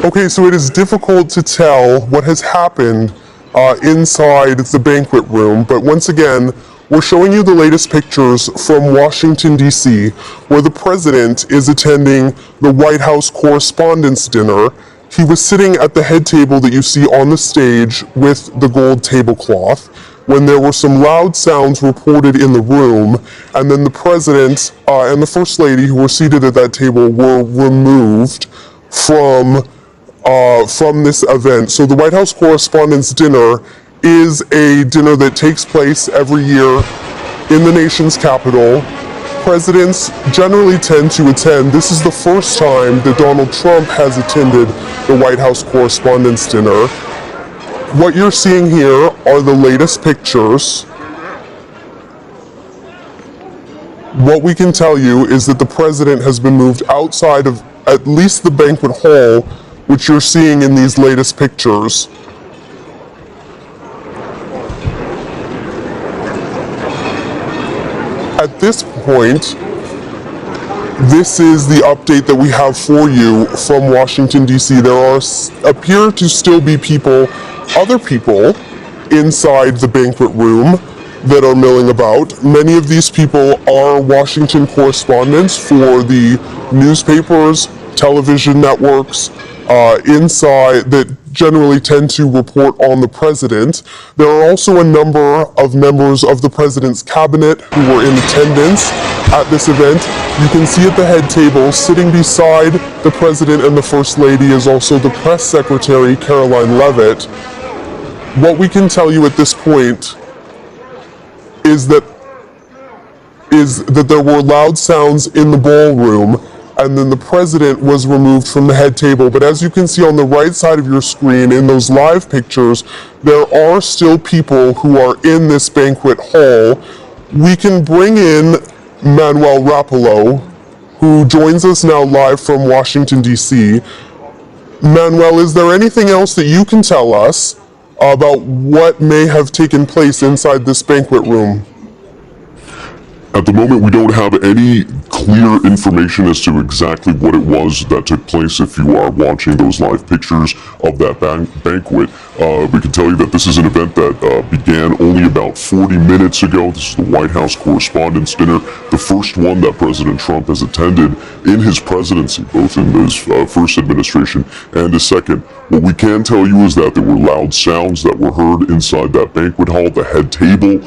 Okay, so it is difficult to tell what has happened inside the banquet room, but once again, we're showing you the latest pictures from Washington, D.C., where the president is attending the White House Correspondents' Dinner. He was sitting at the head table that you see on the stage with the gold tablecloth when there were some loud sounds reported in the room, and then the president and the first lady who were seated at that table were removed from this event. So the White House Correspondents' Dinner is a dinner that takes place every year in the nation's capital. Presidents generally tend to attend. This is the first time that Donald Trump has attended the White House Correspondents' Dinner. What you're seeing here are the latest pictures. What we can tell you is that the president has been moved outside of at least the banquet hall, which you're seeing in these latest pictures. At this point, this is the update that we have for you from Washington, D.C. There appear to still be other people inside the banquet room that are milling about. Many of these people are Washington correspondents for the newspapers, television networks, inside that generally tend to report on the president. There are also a number of members of the president's cabinet who were in attendance at this event. You can see at the head table, sitting beside the president and the first lady, is also the press secretary, Karoline Leavitt. What we can tell you at this point is that there were loud sounds in the ballroom, and then the president was removed from the head table. But as you can see on the right side of your screen in those live pictures, there are still people who are in this banquet hall. We can bring in Manuel Rapallo, who joins us now live from Washington, D.C. Manuel, is there anything else that you can tell us about what may have taken place inside this banquet room? At the moment, we don't have any clear information as to exactly what it was that took place. If you are watching those live pictures of that banquet, we can tell you that this is an event that began only about 40 minutes ago. This is the White House Correspondents' Dinner, the first one that President Trump has attended in his presidency, both in his first administration and his second. What we can tell you is that there were loud sounds that were heard inside that banquet hall. The head table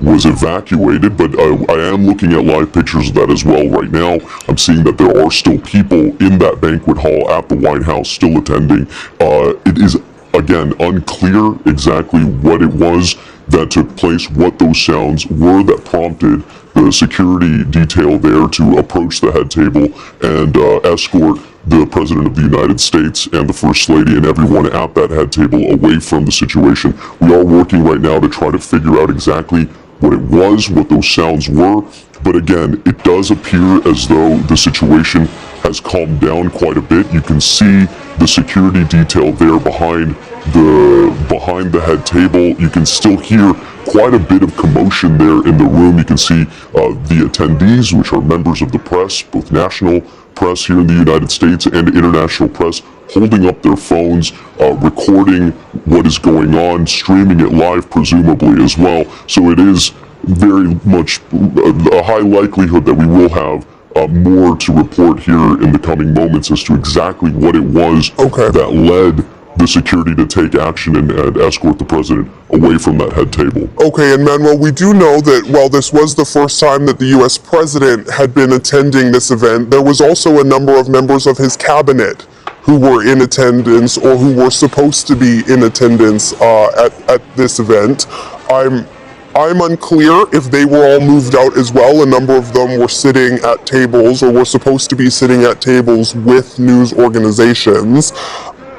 was evacuated, but I am looking at live pictures of that as well right now. I'm seeing that there are still people in that banquet hall at the White House still attending. It is, again, unclear exactly what it was that took place, what those sounds were that prompted the security detail there to approach the head table and escort the President of the United States and the First Lady and everyone at that head table away from the situation. We are working right now to try to figure out exactly what it was, what those sounds were, but again, it does appear as though the situation has calmed down quite a bit. You can see the security detail there behind the head table. You can still hear quite a bit of commotion there in the room. You can see the attendees, which are members of the press, both national press here in the United States and international press, holding up their phones, recording what is going on, streaming it live presumably as well. So it is very much a high likelihood that we will have more to report here in the coming moments as to exactly what it was that led the security to take action and escort the president away from that head table. Okay, and Manuel, we do know that while this was the first time that the U.S. president had been attending this event, there was also a number of members of his cabinet who were in attendance or who were supposed to be in attendance at this event. I'm unclear if they were all moved out as well. A number of them were sitting at tables or were supposed to be sitting at tables with news organizations.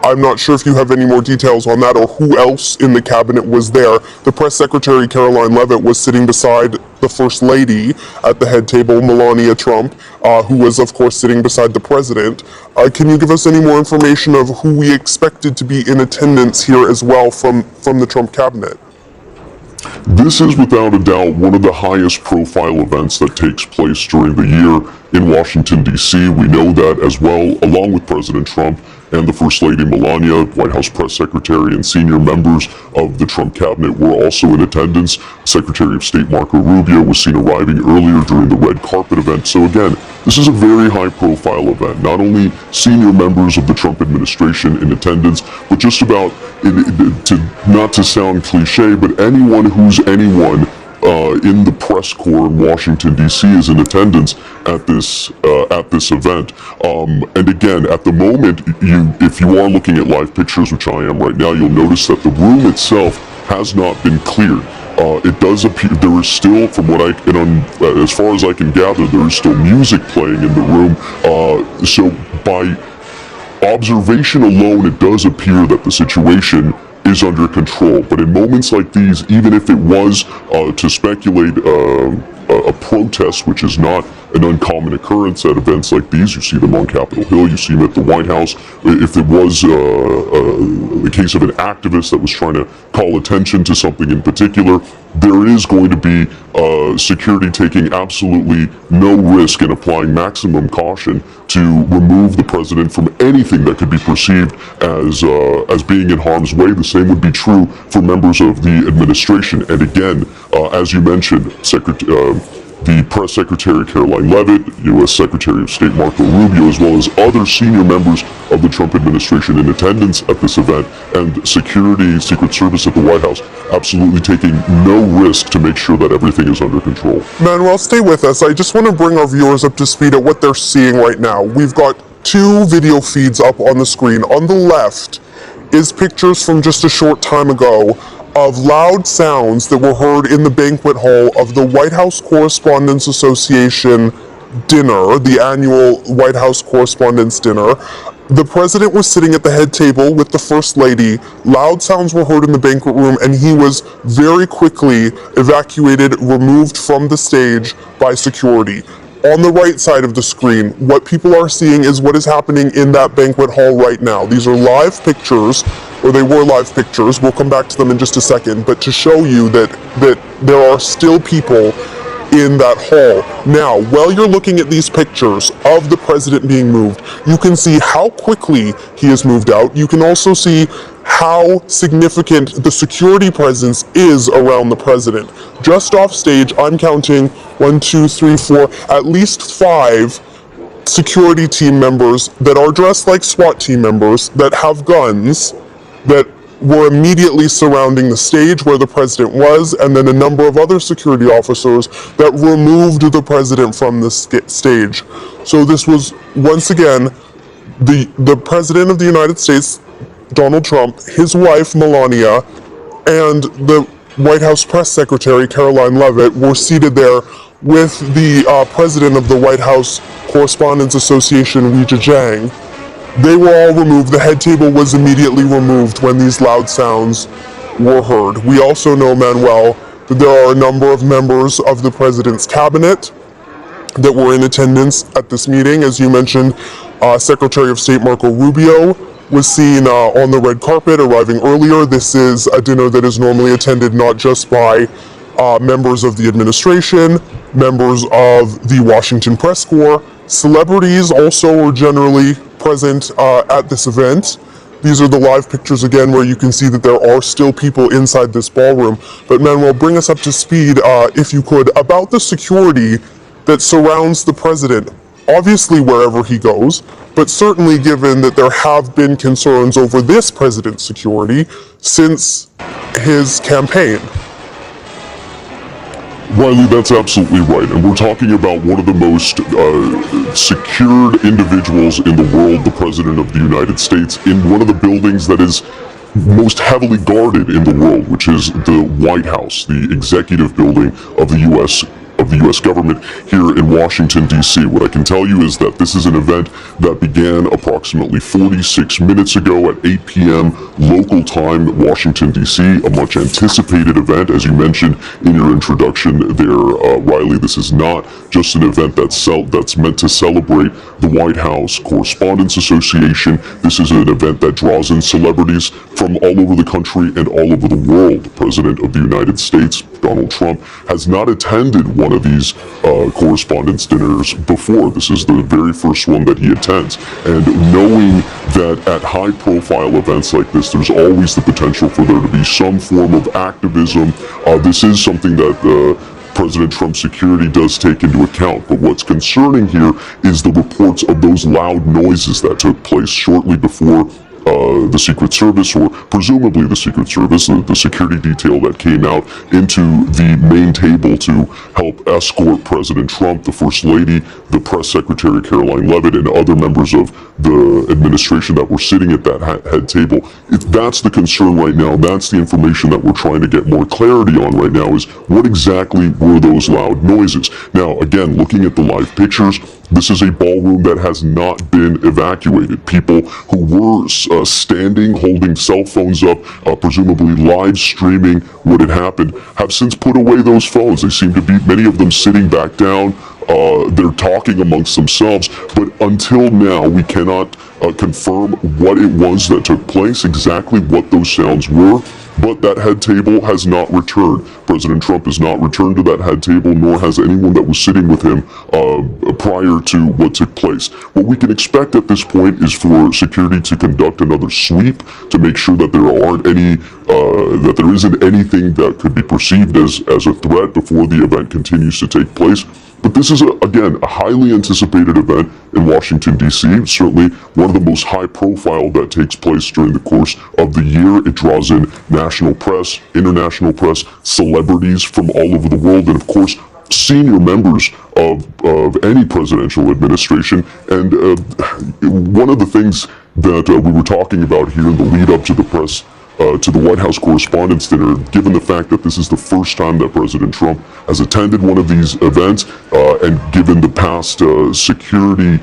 I'm not sure if you have any more details on that or who else in the cabinet was there. The press secretary, Karoline Leavitt, was sitting beside the First Lady at the head table, Melania Trump, who was, of course, sitting beside the president. Can you give us any more information of who we expected to be in attendance here as well from the Trump cabinet? This is without a doubt one of the highest profile events that takes place during the year in Washington, D.C. We know that as well, along with President Trump and the First Lady Melania, White House press secretary, and senior members of the Trump cabinet were also in attendance. Secretary of State Marco Rubio was seen arriving earlier during the red carpet event. So again, this is a very high profile event. Not only senior members of the Trump administration in attendance, but just about, not to sound cliche, but anyone who's anyone in the press corps in Washington, D.C. is in attendance at this event. And again, at the moment, if you are looking at live pictures, which I am right now, you'll notice that the room itself has not been cleared. It does appear there is still, from what I can, as far as I can gather, there is still music playing in the room. So by observation alone, it does appear that the situation is under control. But in moments like these, even if it was to speculate a protest, which is not an uncommon occurrence at events like these, you see them on Capitol Hill, you see them at the White House. If it was the case of an activist that was trying to call attention to something in particular, there is going to be security taking absolutely no risk and applying maximum caution to remove the president from anything that could be perceived as being in harm's way. The same would be true for members of the administration. And again, as you mentioned, the Press Secretary Caroline Leavitt, U.S. Secretary of State Marco Rubio, as well as other senior members of the Trump administration in attendance at this event, and security, Secret Service at the White House, absolutely taking no risk to make sure that everything is under control. Manuel, stay with us. I just want to bring our viewers up to speed at what they're seeing right now. We've got two video feeds up on the screen. On the left is pictures from just a short time ago of loud sounds that were heard in the banquet hall of the White House Correspondents Association dinner, the annual White House Correspondents' Dinner. The president was sitting at the head table with the First Lady. Loud sounds were heard in the banquet room, and he was very quickly evacuated, removed from the stage by security. On the right side of the screen, what people are seeing is what is happening in that banquet hall right now. These are live pictures, or they were live pictures. We'll come back to them in just a second, but to show you that there are still people in that hall. Now, while you're looking at these pictures of the president being moved, you can see how quickly he has moved out. You can also see how significant the security presence is around the president. Just off stage, I'm counting 1, 2, 3, 4, at least 5 security team members that are dressed like SWAT team members that have guns that were immediately surrounding the stage where the president was, and then a number of other security officers that removed the president from the stage. So this was, once again, the president of the United States, Donald Trump, his wife, Melania, and the White House press secretary, Caroline Leavitt, were seated there with the president of the White House Correspondents Association, Weijia Jiang. They were all removed. The head table was immediately removed when these loud sounds were heard. We also know, Manuel, that there are a number of members of the president's cabinet that were in attendance at this meeting. As you mentioned, Secretary of State Marco Rubio was seen on the red carpet arriving earlier. This is a dinner that is normally attended not just by members of the administration, members of the Washington press corps. Celebrities also are generally present at this event. These are the live pictures again where you can see that there are still people inside this ballroom. But Manuel, bring us up to speed, if you could, about the security that surrounds the president, obviously wherever he goes, but certainly given that there have been concerns over this president's security since his campaign. Riley, that's absolutely right. And we're talking about one of the most secured individuals in the world, the President of the United States, in one of the buildings that is most heavily guarded in the world, which is the White House, the executive building of the U.S. of the U.S. government here in Washington, D.C. What I can tell you is that this is an event that began approximately 46 minutes ago at 8 p.m. local time, Washington, D.C., a much anticipated event. As you mentioned in your introduction there, Riley, this is not just an event that's meant to celebrate the White House Correspondents Association. This is an event that draws in celebrities from all over the country and all over the world. The President of the United States, Donald Trump, has not attended one of these correspondence dinners before. This is the very first one that he attends. And knowing that at high-profile events like this, there's always the potential for there to be some form of activism. This is something that President Trump's security does take into account. But what's concerning here is the reports of those loud noises that took place shortly before the Secret Service, or presumably the Secret Service, the security detail that came out into the main table to help escort President Trump, the First Lady, the Press Secretary Caroline Leavitt, and other members of the administration that were sitting at that head table. That's the concern right now. That's the information that we're trying to get more clarity on right now, is what exactly were those loud noises. Now, again, looking at the live pictures, this is a ballroom that has not been evacuated. People who were standing, holding cell phones up, presumably live streaming what had happened, have since put away those phones. They seem to be, many of them, sitting back down. They're talking amongst themselves, but until now, we cannot confirm what it was that took place, exactly what those sounds were. But that head table has not returned. President Trump has not returned to that head table, nor has anyone that was sitting with him prior to what took place. What we can expect at this point is for security to conduct another sweep to make sure that there isn't anything that could be perceived as a threat before the event continues to take place. But this is, again, a highly anticipated event in Washington, D.C., certainly one of the most high-profile that takes place during the course of the year. It draws in national press, international press, celebrities from all over the world, and, of course, senior members of any presidential administration. And one of the things that we were talking about here in the lead-up to the press to the White House Correspondents' Dinner, given the fact that this is the first time that President Trump has attended one of these events, and given the past security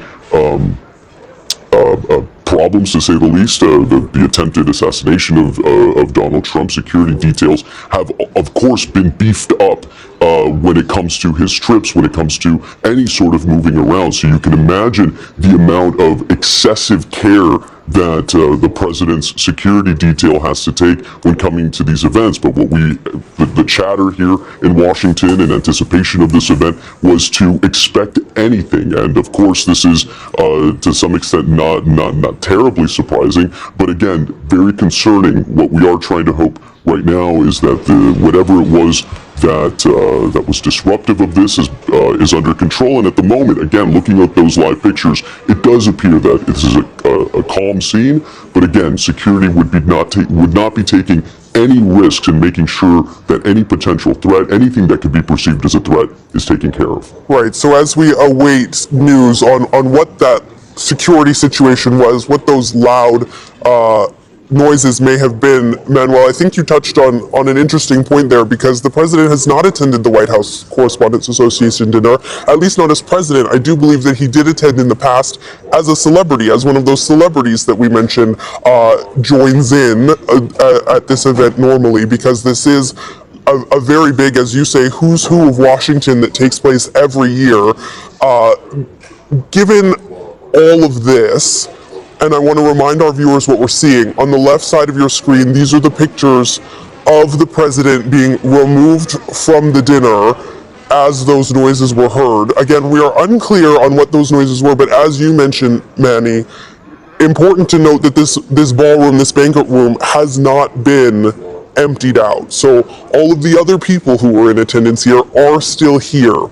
problems, to say the least, the attempted assassination of Donald Trump, security details have, of course, been beefed up when it comes to his trips, when it comes to any sort of moving around. So you can imagine the amount of excessive care that the president's security detail has to take when coming to these events. But what the chatter here in Washington in anticipation of this event was to expect anything. And of course, this is to some extent not terribly surprising, but again, very concerning. What we are trying to hope right now is that whatever it was that was disruptive of this is under control. And at the moment, again, looking at those live pictures, it does appear that this is a calm scene. But again, security would not be taking any risks in making sure that any potential threat, anything that could be perceived as a threat, is taken care of. Right. So as we await news on what that security situation was, what those loud noises may have been, Manuel, I think you touched on an interesting point there, because the president has not attended the White House Correspondents Association dinner, at least not as president. I do believe that he did attend in the past as a celebrity, as one of those celebrities that we mentioned joins in at this event normally, because this is a very big, as you say, who's who of Washington that takes place every year. Given all of this, and I want to remind our viewers what we're seeing. On the left side of your screen, these are the pictures of the president being removed from the dinner as those noises were heard. Again, we are unclear on what those noises were, but as you mentioned, Manny, important to note that this ballroom, this banquet room, has not been emptied out. So all of the other people who were in attendance here are still here.